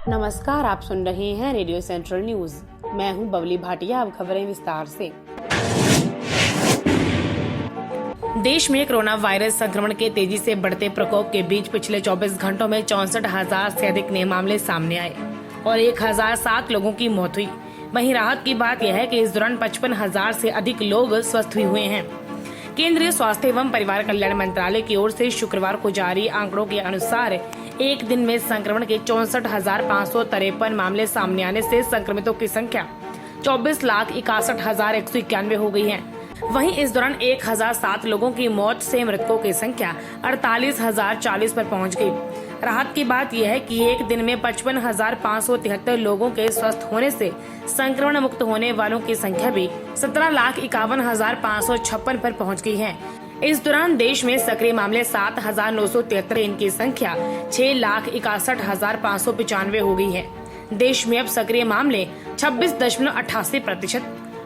नमस्कार, आप सुन रहे हैं रेडियो सेंट्रल न्यूज। मैं हूं बबली भाटिया। अब खबरें विस्तार से। देश में कोरोना वायरस संक्रमण के तेजी से बढ़ते प्रकोप के बीच पिछले 24 घंटों में 64,000 से अधिक नए मामले सामने आए और 1,007 लोगों की मौत हुई। वहीं राहत की बात यह है कि इस दौरान 55,000 से अधिक लोग स्वस्थ हुए हैं। केंद्रीय स्वास्थ्य एवं परिवार कल्याण मंत्रालय की ओर से शुक्रवार को जारी आंकड़ों के अनुसार एक दिन में संक्रमण के 64,553 मामले सामने आने से संक्रमितों की संख्या 24,61,191 हो गई है। वहीं इस दौरान 1,007 लोगों की मौत से मृतकों की संख्या 48,040 पर पहुंच गई। राहत की बात यह है कि एक दिन में 55,573 लोगों के स्वस्थ होने से संक्रमण मुक्त होने वालों की संख्या भी 17,51,556 पर पहुंच गई है। इस दौरान देश में सक्रिय मामले 7,973, इनकी संख्या 6,61,595 हो गई है। देश में अब सक्रिय मामले 26.88%,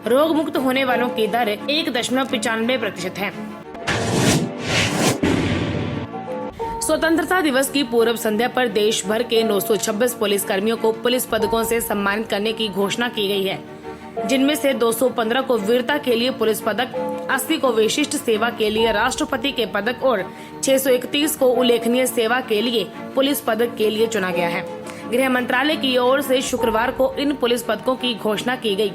रोग मुक्त होने वालों की दर 1.95% है। स्वतंत्रता दिवस की पूर्व संध्या पर देश भर के 926 पुलिस कर्मियों को पुलिस पदकों से सम्मानित करने की घोषणा की गई है, जिनमें से 215 को वीरता के लिए पुलिस पदक, 80 को विशिष्ट सेवा के लिए राष्ट्रपति के पदक और 631 को उल्लेखनीय सेवा के लिए पुलिस पदक के लिए चुना गया है। गृह मंत्रालय की ओर से शुक्रवार को इन पुलिस पदकों की घोषणा की गई।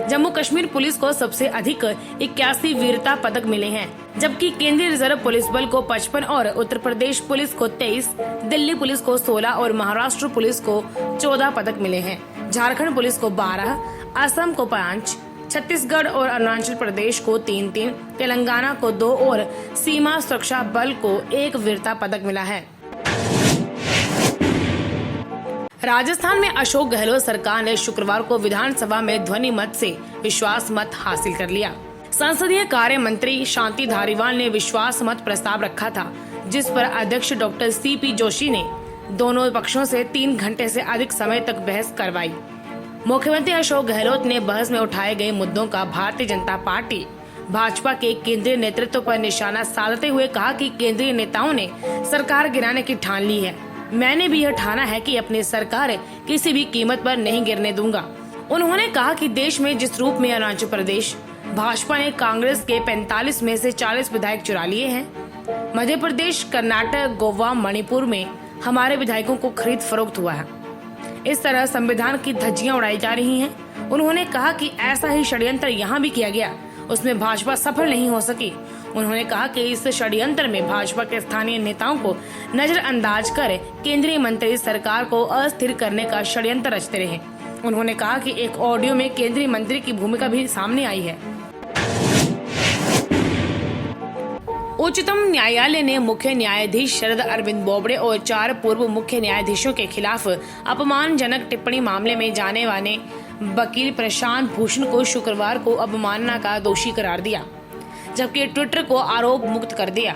जम्मू कश्मीर पुलिस को सबसे अधिक 81 वीरता पदक मिले हैं, जबकि केंद्रीय रिजर्व पुलिस बल को 55 और उत्तर प्रदेश पुलिस को 23, दिल्ली पुलिस को 16 और महाराष्ट्र पुलिस को 14 पदक मिले हैं। झारखंड पुलिस को 12, असम को 5, छत्तीसगढ़ और अरुणाचल प्रदेश को 3-3, तेलंगाना को 2 और सीमा सुरक्षा बल को 1 वीरता पदक मिला है। राजस्थान में अशोक गहलोत सरकार ने शुक्रवार को विधानसभा में ध्वनि मत से विश्वास मत हासिल कर लिया। संसदीय कार्य मंत्री शांति धारीवाल ने विश्वास मत प्रस्ताव रखा था, जिस पर अध्यक्ष डॉक्टर CP जोशी ने दोनों पक्षों से 3 घंटे से अधिक समय तक बहस करवाई। मुख्यमंत्री अशोक गहलोत ने बहस में उठाए गए मुद्दों का भारतीय जनता पार्टी भाजपा के केंद्रीय नेतृत्व पर निशाना साधते हुए कहा कि केंद्रीय नेताओं ने सरकार गिराने की ठान ली है। मैंने भी यह ठाना है कि अपनी सरकार किसी भी कीमत पर नहीं गिरने दूंगा। उन्होंने कहा कि देश में जिस रूप में अरुणाचल प्रदेश भाजपा ने कांग्रेस के 45 में से 40 विधायक चुरा लिए हैं, मध्य प्रदेश, कर्नाटक, गोवा, मणिपुर में हमारे विधायकों को खरीद फरोख्त हुआ है। इस तरह संविधान की धज्जियां उड़ाई जा रही हैं। उन्होंने कहा कि ऐसा ही षड्यंत्र यहाँ भी किया गया, उसमें भाजपा सफल नहीं हो सकी। उन्होंने कहा कि इस षड्यंत्र में भाजपा के स्थानीय नेताओं को नजरअंदाज कर केंद्रीय मंत्री सरकार को अस्थिर करने का षड्यंत्र रचते रहे। उन्होंने कहा कि एक ऑडियो में केंद्रीय मंत्री की भूमिका भी सामने आई है। उच्चतम न्यायालय ने मुख्य न्यायाधीश शरद अरविंद बोबड़े और 4 पूर्व मुख्य न्यायाधीशों के खिलाफ अपमानजनक टिप्पणी मामले में जाने माने वकील प्रशांत भूषण को शुक्रवार को अवमानना का दोषी करार दिया, जबकि ट्विटर को आरोप मुक्त कर दिया।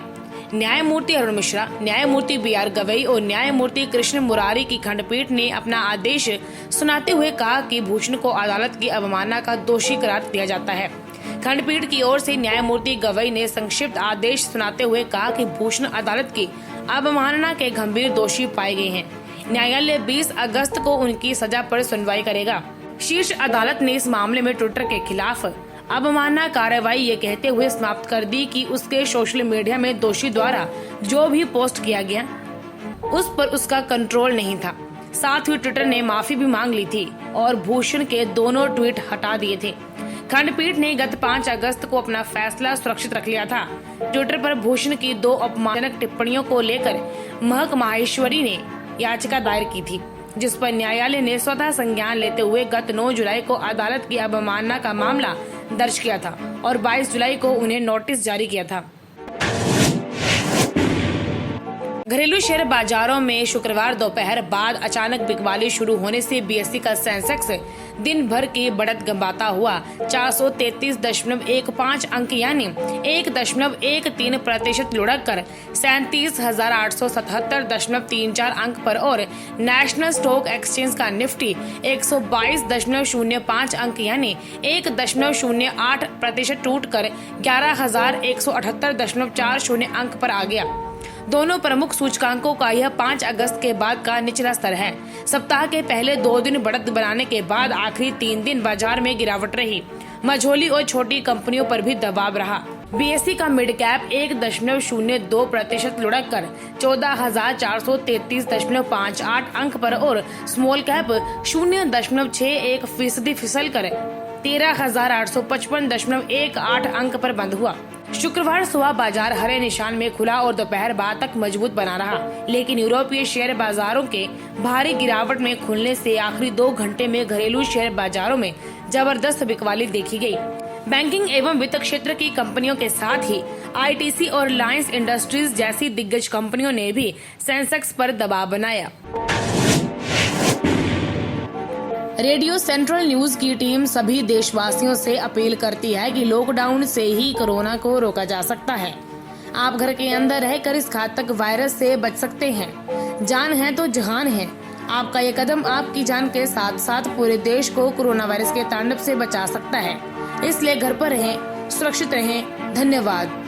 न्यायमूर्ति अरुण मिश्रा, न्यायमूर्ति BR गवई और न्यायमूर्ति कृष्ण मुरारी की खंडपीठ ने अपना आदेश सुनाते हुए कहा कि भूषण को अदालत की अवमानना का दोषी करार दिया जाता है। खंडपीठ की ओर से न्यायमूर्ति गवई ने संक्षिप्त आदेश सुनाते हुए कहा कि भूषण अदालत की अवमानना के गंभीर दोषी पाए गए हैं। न्यायालय 20 अगस्त को उनकी सजा पर सुनवाई करेगा। शीर्ष अदालत ने इस मामले में ट्विटर के खिलाफ अवमानना कार्रवाई ये कहते हुए समाप्त कर दी कि उसके सोशल मीडिया में दोषी द्वारा जो भी पोस्ट किया गया उस पर उसका कंट्रोल नहीं था। साथ ही ट्विटर ने माफी भी मांग ली थी और भूषण के दोनों ट्वीट हटा दिए थे। खंडपीठ ने गत 5 अगस्त को अपना फैसला सुरक्षित रख लिया था। ट्विटर पर भूषण की 2 अपमानजनक टिप्पणियों को लेकर महक माहेश्वरी ने याचिका दायर की थी, जिस पर न्यायालय ने स्वतः संज्ञान लेते हुए गत 9 जुलाई को अदालत की अवमानना का मामला दर्ज किया था और 22 जुलाई को उन्हें नोटिस जारी किया था। घरेलू शेयर बाजारों में शुक्रवार दोपहर बाद अचानक बिकवाली शुरू होने से BSE का सेंसेक्स दिन भर की बढ़त गंवाता हुआ 433.15 अंक यानी 1.13% लुढ़क कर 37,877.34 अंक पर और नेशनल स्टॉक एक्सचेंज का निफ्टी 122.05 अंक यानी 1.08% टूट कर 11,178.40 अंक पर आ गया। दोनों प्रमुख सूचकांकों का यह 5 अगस्त के बाद का निचला स्तर है। सप्ताह के पहले 2 दिन बढ़त बनाने के बाद आखिरी 3 दिन बाजार में गिरावट रही। मझोली और छोटी कंपनियों पर भी दबाव रहा। बीएसई का मिड कैप 1.02% लुढ़क कर 14,433.58 अंक पर और स्मॉल कैप 0.61% फिसल कर 13,855.18 अंक पर बंद हुआ। शुक्रवार सुबह बाजार हरे निशान में खुला और दोपहर बाद तक मजबूत बना रहा, लेकिन यूरोपीय शेयर बाजारों के भारी गिरावट में खुलने से आखिरी 2 घंटे में घरेलू शेयर बाजारों में जबरदस्त बिकवाली देखी गई। बैंकिंग एवं वित्त क्षेत्र की कंपनियों के साथ ही आईटीसी और रिलायंस इंडस्ट्रीज जैसी दिग्गज कंपनियों ने भी सेंसेक्स पर दबाव बनाया। रेडियो सेंट्रल न्यूज की टीम सभी देशवासियों से अपील करती है कि लॉकडाउन से ही कोरोना को रोका जा सकता है। आप घर के अंदर रहकर इस घातक वायरस से बच सकते हैं। जान है तो जहान है। आपका ये कदम आपकी जान के साथ साथ पूरे देश को कोरोना वायरस के तांडव से बचा सकता है। इसलिए घर पर रहें, सुरक्षित रहें। धन्यवाद।